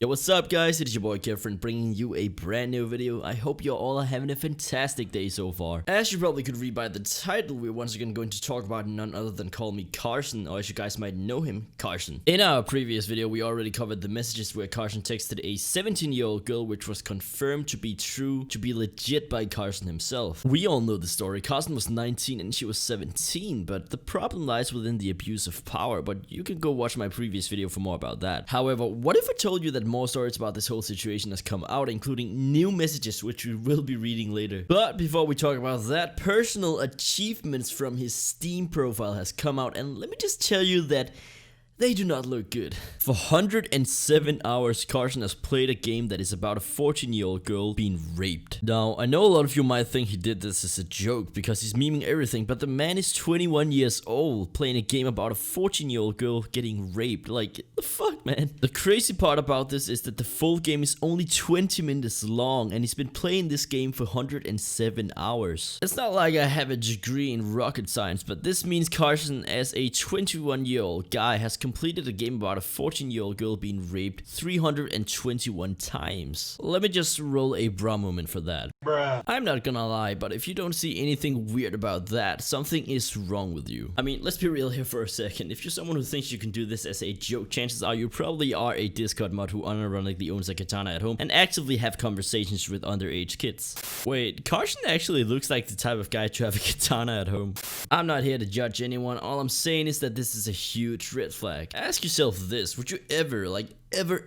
Yo, what's up guys, it is your boy Kefren bringing you a brand new video. I hope you're all having a fantastic day so far. As you probably could read by the title, we're once again going to talk about none other than CallMeCarson, or as you guys might know him, Carson. In our previous video, we already covered the messages where Carson texted a 17-year-old girl, which was confirmed to be true, to be legit by Carson himself. We all know the story. Carson was 19 and she was 17, but the problem lies within the abuse of power, but you can go watch my previous video for more about that. However, what if I told you that more stories about this whole situation has come out, including new messages which we will be reading later? But before we talk about that, personal achievements from his Steam profile has come out, and let me just tell you that they do not look good. For 107 hours, Carson has played a game that is about a 14-year-old girl being raped. Now, I know a lot of you might think he did this as a joke because he's memeing everything, but the man is 21 years old playing a game about a 14-year-old girl getting raped. Like, the fuck, man? The crazy part about this is that the full game is only 20 minutes long, and he's been playing this game for 107 hours. It's not like I have a degree in rocket science, but this means Carson, as a 21-year-old guy, has completed a game about a 14-year-old girl being raped 321 times. Let me just roll a bra moment for that. Bruh. I'm not gonna lie, but if you don't see anything weird about that, something is wrong with you. I mean, let's be real here for a second. If you're someone who thinks you can do this as a joke, chances are you probably are a Discord mod who unironically owns a katana at home and actively have conversations with underage kids. Wait, Carson actually looks like the type of guy to have a katana at home. I'm not here to judge anyone. All I'm saying is that this is a huge red flag. Ask yourself this: would you ever,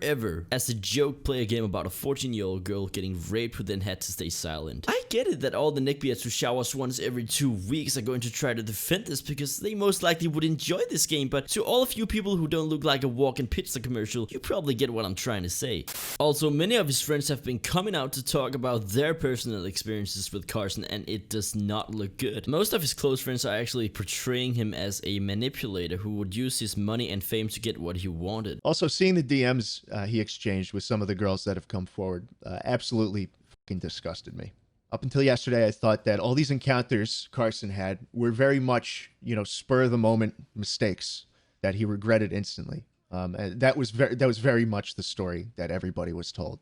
ever, as a joke, play a game about a 14-year-old girl getting raped who then had to stay silent? I get it that all the neckbeards who showers once every 2 weeks are going to try to defend this because they most likely would enjoy this game, but to all of you people who don't look like a walk-in pizza commercial, you probably get what I'm trying to say. Also, many of his friends have been coming out to talk about their personal experiences with Carson, and it does not look good. Most of his close friends are actually portraying him as a manipulator who would use his money and fame to get what he wanted. Also, seeing the DMs he exchanged with some of the girls that have come forward absolutely fucking disgusted me. Up until yesterday, I thought that all these encounters Carson had were very much, spur-of-the-moment mistakes that he regretted instantly. And that was very much the story that everybody was told.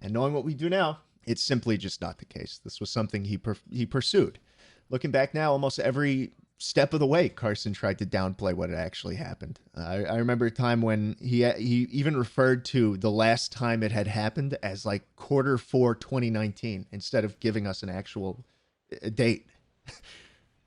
And knowing what we do now, it's simply just not the case. This was something he pursued. Looking back now, almost every step of the way, Carson tried to downplay what had actually happened. I remember a time when he even referred to the last time it had happened as like Q4 2019 instead of giving us an actual date.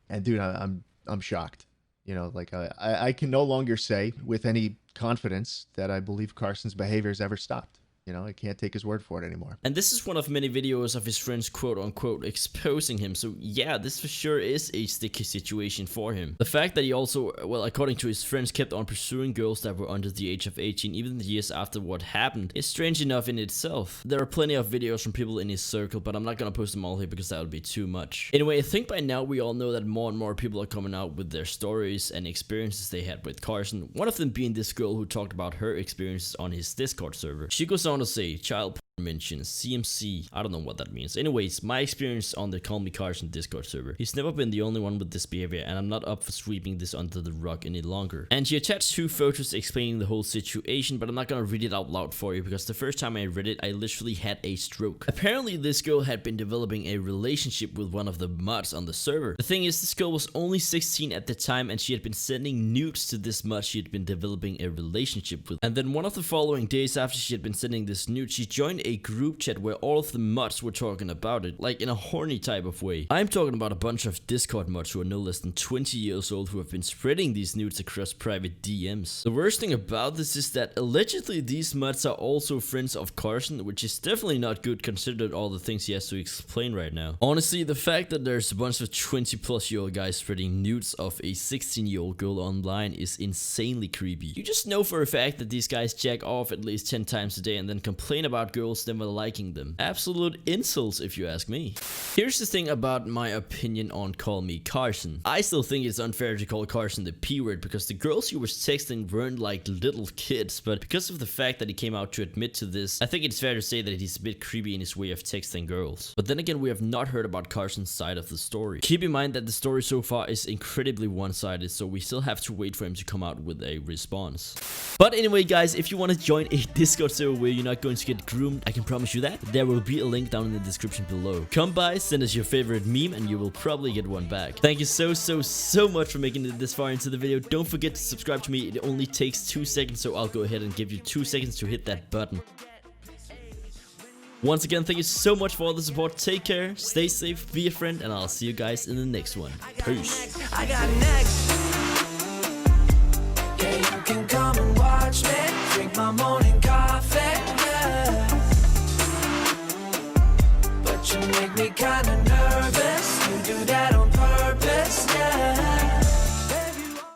And dude, I'm shocked. I can no longer say with any confidence that I believe Carson's behavior has ever stopped. I can't take his word for it anymore. And this is one of many videos of his friends quote-unquote exposing him, so yeah, this for sure is a sticky situation for him. The fact that he also, well, according to his friends, kept on pursuing girls that were under the age of 18 even the years after what happened is strange enough in itself. There are plenty of videos from people in his circle, but I'm not gonna post them all here because that would be too much. Anyway, I think by now we all know that more and more people are coming out with their stories and experiences they had with Carson, one of them being this girl who talked about her experiences on his Discord server. She goes on to say, child mentions CMC, I don't know what that means. Anyways, my experience on the CallMeCarson Discord server. He's never been the only one with this behavior, and I'm not up for sweeping this under the rug any longer. And she attached 2 photos explaining the whole situation, but I'm not gonna read it out loud for you because the first time I read it, I literally had a stroke. Apparently, this girl had been developing a relationship with one of the mods on the server. The thing is, this girl was only 16 at the time, and she had been sending nudes to this mod she had been developing a relationship with. And then one of the following days after she had been sending this nude, she joined a group chat where all of the mods were talking about it, like in a horny type of way. I'm talking about a bunch of Discord mods who are no less than 20 years old who have been spreading these nudes across private DMs. The worst thing about this is that allegedly these mods are also friends of Carson, which is definitely not good considering all the things he has to explain right now. Honestly, the fact that there's a bunch of 20-plus-year-old guys spreading nudes of a 16-year-old girl online is insanely creepy. You just know for a fact that these guys jack off at least 10 times a day and then complain about girls girls never liking them. Absolute insults if you ask me. Here's the thing about my opinion on CallMeCarson. I still think it's unfair to call Carson the P-word because the girls he was texting weren't like little kids, but because of the fact that he came out to admit to this, I think it's fair to say that he's a bit creepy in his way of texting girls. But then again, we have not heard about Carson's side of the story. Keep in mind that the story so far is incredibly one-sided, so we still have to wait for him to come out with a response. But anyway guys, if you want to join a Discord server where you're not going to get groomed, I can promise you that. There will be a link down in the description below. Come by, send us your favorite meme, and you will probably get one back. Thank you so much for making it this far into the video. Don't forget to subscribe to me. It only takes 2 seconds, so I'll go ahead and give you 2 seconds to hit that button. Once again, thank you so much for all the support. Take care, stay safe, be a friend, and I'll see you guys in the next one. Peace.